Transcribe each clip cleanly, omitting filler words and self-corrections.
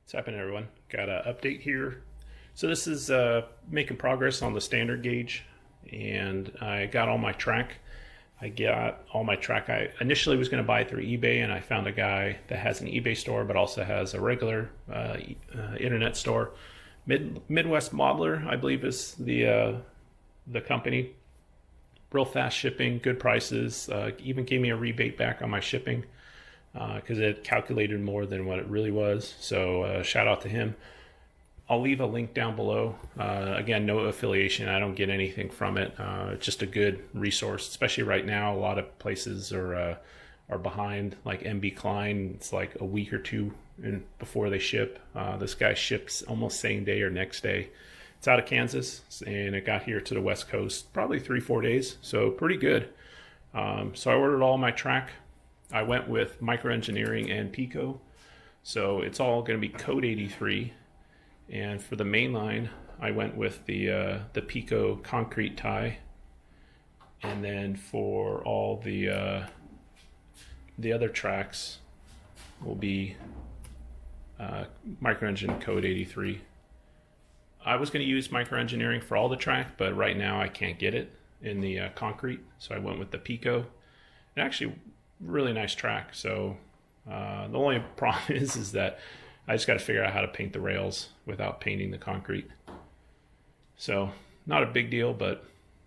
What's happening, everyone? Got an update here. So this is making progress on the standard gauge, and I got all my track. I initially was going to buy it through eBay, and I found a guy that has an eBay store, but also has a regular internet store. Midwest Modeler, I believe, is the company. Real fast shipping, good prices. Even gave me a rebate back on my shipping because it calculated more than what it really was. So shout out to him. I'll leave a link down below. Again, no affiliation. I don't get anything from it. It's just a good resource, especially right now. A lot of places are behind, like MB Klein. It's like a week or two before they ship. This guy ships almost same day or next day. It's out of Kansas, and it got here to the West Coast probably 3-4 days, so pretty good. So I ordered all my track. I went with Micro Engineering and Pico, so it's all going to be code 83. And for the main line, I went with the Pico concrete tie, and then for all the other tracks will be Micro Engine code 83. I was going to use Micro Engineering for all the track, but right now I can't get it in the concrete, so I went with the Pico. And actually, really nice track. So the only problem is that I just got to figure out how to paint the rails without painting the concrete. So not a big deal, but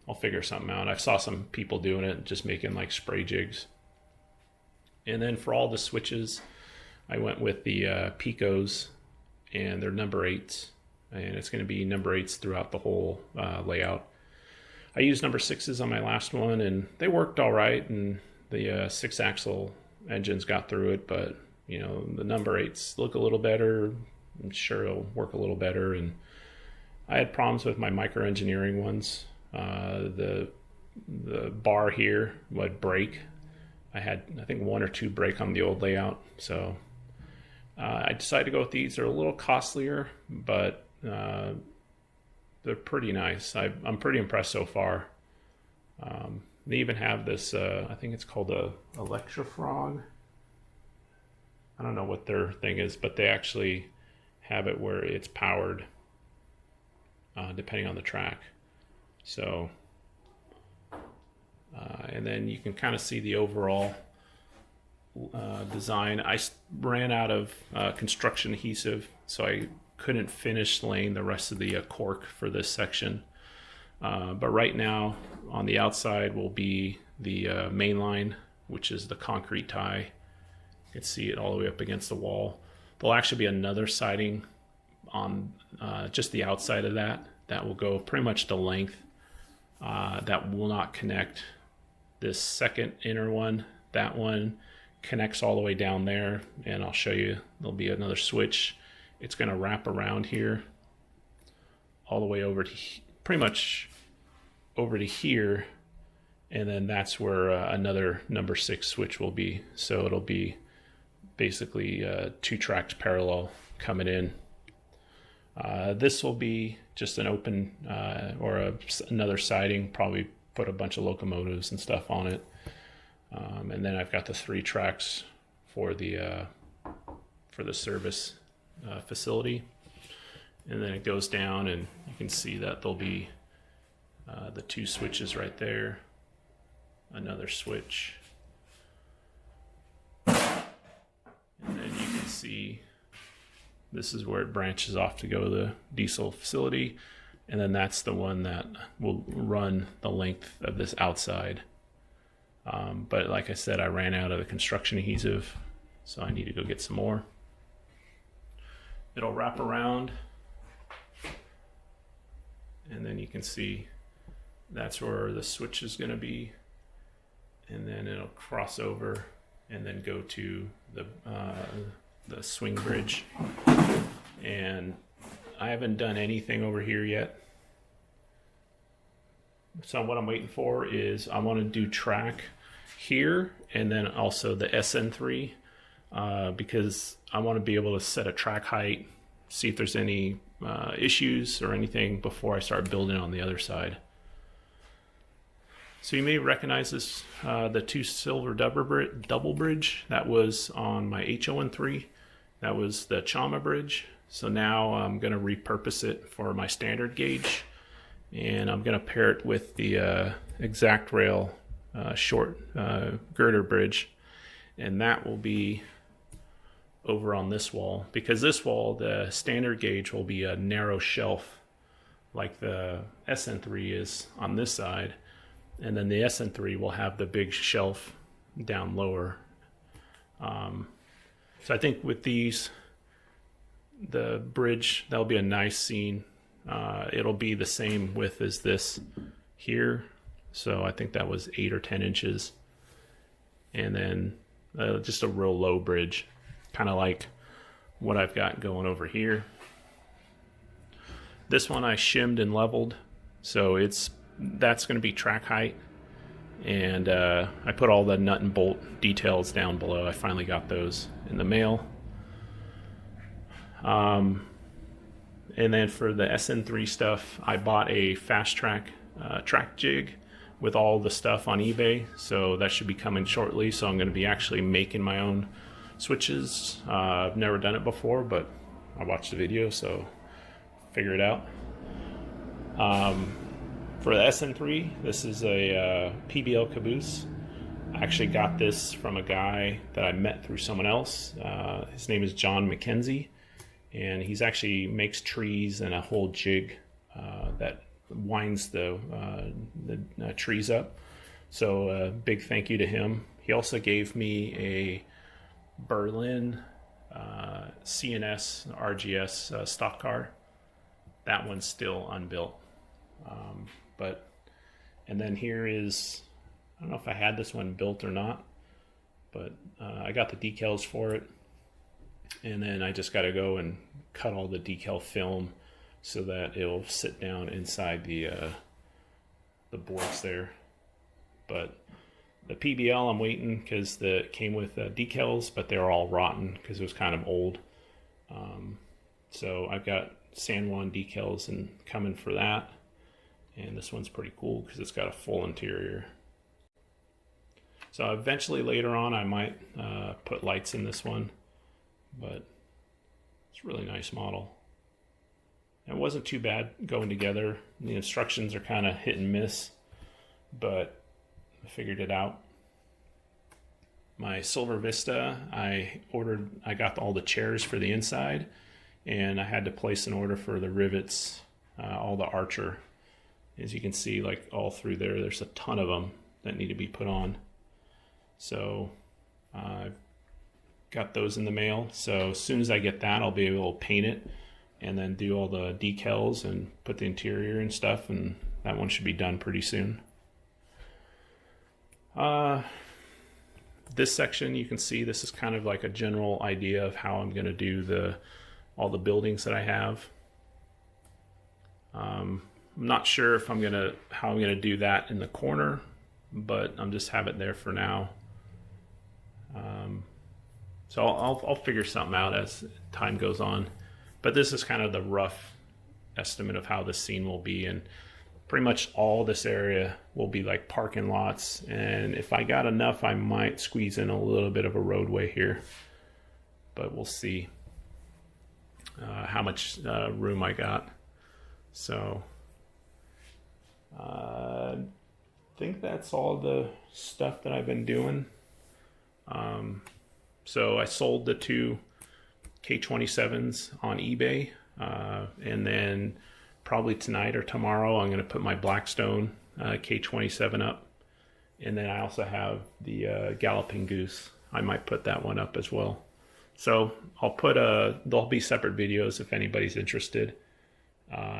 I'll figure something out. I saw some people doing it, just making like spray jigs. And then for all the switches, I went with the Picos, and they're number 8s. And it's going to be number 8s throughout the whole layout. I used number 6s on my last one, and they worked all right, and the 6-axle engines got through it, but you know, the number 8s look a little better. I'm sure it'll work a little better. And I had problems with my Micro Engineering ones. The bar here would break. I had, I think, 1 or 2 break on the old layout. So I decided to go with these. They're a little costlier, but they're pretty nice. I'm pretty impressed so far. They even have this, I think it's called a Electrofrog. I don't know what their thing is, but they actually have it where it's powered depending on the track. So, and then you can kind of see the overall design. I ran out of construction adhesive, so I couldn't finish laying the rest of the cork for this section. But right now on the outside will be the main line, which is the concrete tie. You can see it all the way up against the wall. There'll actually be another siding on just the outside of that will go pretty much the length. That will not connect this second inner one. That one connects all the way down there, and I'll show you. There'll be another switch. It's going to wrap around here all the way over to pretty much over to here, and then that's where another number 6 switch will be. So it'll be basically 2 tracks parallel coming in. This will be just an open or another siding, probably put a bunch of locomotives and stuff on it. And then I've got the 3 tracks for the service facility, and then it goes down, and you can see that there'll be the 2 switches right there, another switch, and then you can see this is where it branches off to go to the diesel facility, and then that's the one that will run the length of this outside. But like I said, I ran out of the construction adhesive, so I need to go get some more. It'll wrap around, and then you can see that's where the switch is going to be, and then it'll cross over and then go to the swing bridge. And I haven't done anything over here yet, so what I'm waiting for is I want to do track here, and then also the Sn3, because I want to be able to set a track height, see if there's any issues or anything before I start building on the other side. So you may recognize this, the 2 silver double bridge that was on my HO13, That was the Chama bridge. So now I'm going to repurpose it for my standard gauge, and I'm going to pair it with the Exact Rail short girder bridge, and that will be over on this wall, because this wall, the standard gauge, will be a narrow shelf like the Sn3 is on this side, and then the Sn3 will have the big shelf down lower. So I think with these, the bridge, that'll be a nice scene. It'll be the same width as this here, so I think that was 8 or 10 inches, and then just a real low bridge, kind of like what I've got going over here. This one I shimmed and leveled, so that's going to be track height, and I put all the nut and bolt details down below. I finally got those in the mail. And then for the Sn3 stuff, I bought a fast track track jig with all the stuff on eBay, so that should be coming shortly. So I'm going to be actually making my own switches. I've never done it before, but I watched the video, so figure it out. For the Sn3, this is a PBL Caboose. I actually got this from a guy that I met through someone else. His name is John McKenzie, and he's actually makes trees and a whole jig that winds the trees up. So big thank you to him. He also gave me a Berlin CNS RGS stock car. That one's still unbuilt. And then here is, I don't know if I had this one built or not, but I got the decals for it. And then I just got to go and cut all the decal film so that it'll sit down inside the boards there. But the PBL I'm waiting, because it came with decals, but they're all rotten because it was kind of old. So I've got San Juan decals and coming for that. And this one's pretty cool because it's got a full interior. So eventually later on I might put lights in this one, but it's a really nice model. It wasn't too bad going together. The instructions are kind of hit and miss, but I figured it out. My Silver Vista, I got all the chairs for the inside, and I had to place an order for the rivets, all the Archer. As you can see, like all through there's a ton of them that need to be put on. So I've got those in the mail. So as soon as I get that, I'll be able to paint it and then do all the decals and put the interior and stuff, and that one should be done pretty soon. This section, you can see this is kind of like a general idea of how I'm going to do all the buildings that I have. I'm not sure if how I'm gonna do that in the corner, but I'm just have it there for now. So I'll figure something out as time goes on. But this is kind of the rough estimate of how this scene will be, and pretty much all this area will be like parking lots, and if I got enough I might squeeze in a little bit of a roadway here, but we'll see how much room I got. So I think that's all the stuff that I've been doing. So I sold the 2 K27s on eBay, and then probably tonight or tomorrow I'm going to put my Blackstone K27 up, and then I also have the Galloping Goose. I might put that one up as well. So I'll put there'll be separate videos if anybody's interested,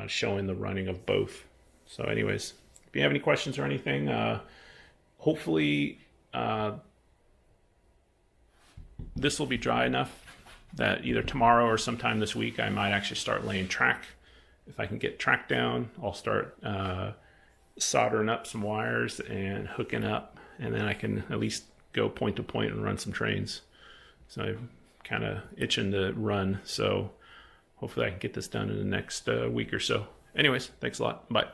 showing the running of both. So anyways, if you have any questions or anything, hopefully this will be dry enough that either tomorrow or sometime this week I might actually start laying track. If I can get track down, I'll start soldering up some wires and hooking up, and then I can at least go point to point and run some trains. So I'm kind of itching to run, so hopefully I can get this done in the next week or so. Anyways, thanks a lot. Bye.